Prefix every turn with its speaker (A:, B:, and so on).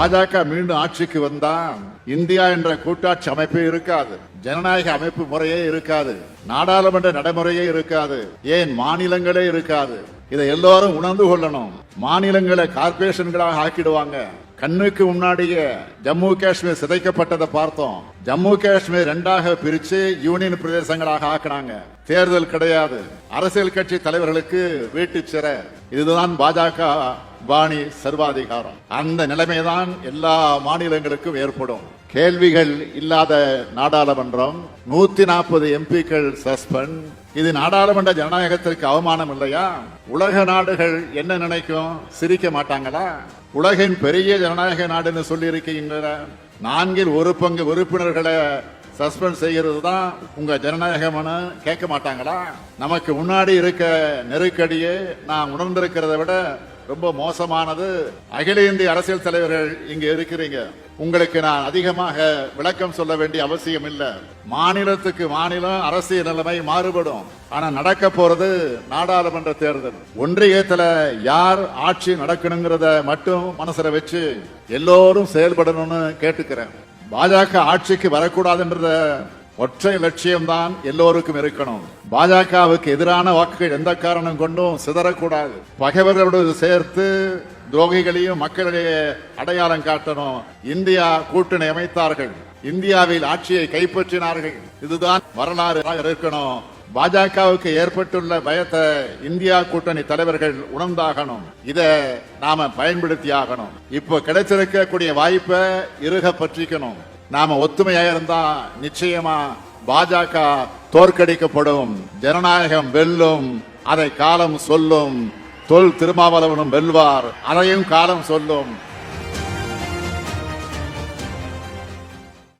A: பாஜக மீண்டும் ஆட்சிக்கு வந்தா இந்தியா என்ற கூட்டாட்சி அமைப்பே இருக்காது, ஜனநாயக அமைப்பு முறையே இருக்காது, நாடாளுமன்ற நடைமுறையே இருக்காது, ஏன் மாநிலங்களே இருக்காது. இதை எல்லாரும் உணர்ந்து கொள்ளணும். மாநிலங்களை கார்பரேஷன்களாக ஆக்கிடுவாங்க. கண்ணுக்கு முன்னாடியே ஜம்மு காஷ்மீர் சிதைக்கப்பட்டதை பார்த்தோம். ஜம்மு காஷ்மீர் இரண்டாக பிரிச்சு யூனியன் பிரதேசங்களாக ஆக்கினாங்க. தேர்தல் கிடையாது, அரசியல் கட்சி தலைவர்களுக்கு வீட்டு சிறை. இதுதான் பாஜக பாணி சர்வாதிகாரம். அந்த நிலைமைதான் எல்லா மாநிலங்களுக்கும் ஏற்படும். கேள்விகள் இல்லாத நாடாளுமன்றம், 140 எம்பிக்கள் சஸ்பெண்ட். இது நாடாளுமன்ற ஜனநாயகத்திற்கு அவமானம் இல்லையா? உலக நாடுகள் என்ன நினைக்கும்? சிரிக்க மாட்டாங்களா? உலகின் பெரிய ஜனநாயக நாடுன்னு சொல்லி இருக்கீங்கள, 1/4 உறுப்பினர்களை சஸ்பெண்ட் செய்கிறது தான் உங்க ஜனநாயகம்னு கேட்க மாட்டாங்களா? நமக்கு முன்னாடி இருக்க நெருக்கடியே நான் உணர்ந்திருக்கிறத விட ரொம்ப மோசமானது. அகில இந்திய அரசியல் தலைவர்கள் இங்க இருக்கிறீங்க, உங்களுக்கு நான் அதிகமாக விளக்கம் சொல்ல வேண்டிய அவசியம் இல்லை. மாநிலத்துக்கு மாநிலம் அரசியல் நிலைமை மாறுபடும். ஆனா நடக்க போறது நாடாளுமன்ற தேர்தல். ஒன்றியத்துல யார் ஆட்சி நடக்கணுங்கிறத மட்டும் மனசுல வச்சு எல்லோரும் செயல்படணும்னு கேட்டுக்கிறேன். பாஜக ஆட்சிக்கு வரக்கூடாதுன்ற ஒற்றை லட்சியம்தான் எல்லோருக்கும் இருக்கணும். பாஜகவுக்கு எதிரான வாக்குகள் எந்த காரணம் கொண்டும் சிதறக்கூடாது. பகைவர்களோடு சேர்த்து துரோகிகளையும் மக்களிடையே அடையாளம் காட்டணும். இந்தியா கூட்டணி அமைத்தார்கள், இந்தியாவில் ஆட்சியை கைப்பற்றினார்கள். இதுதான் வரலாறு இருக்கணும். பாஜகவுக்கு ஏற்பட்டுள்ள பயத்தை இந்தியா கூட்டணி தலைவர்கள் உணர்ந்தாகணும். இத நாம பயன்படுத்தி ஆகணும். இப்போ கிடைச்சிருக்கக்கூடிய வாய்ப்பை இறுக பற்றிக்கணும். நாம ஒத்துமையா இருந்தா நிச்சயமா பாஜக தோற்கடிக்கப்படும். ஜனநாயகம் வெல்லும், அதை காலம் சொல்லும். தொல் திருமாவளவனும் வெல்வார், அதையும் காலம் சொல்லும்.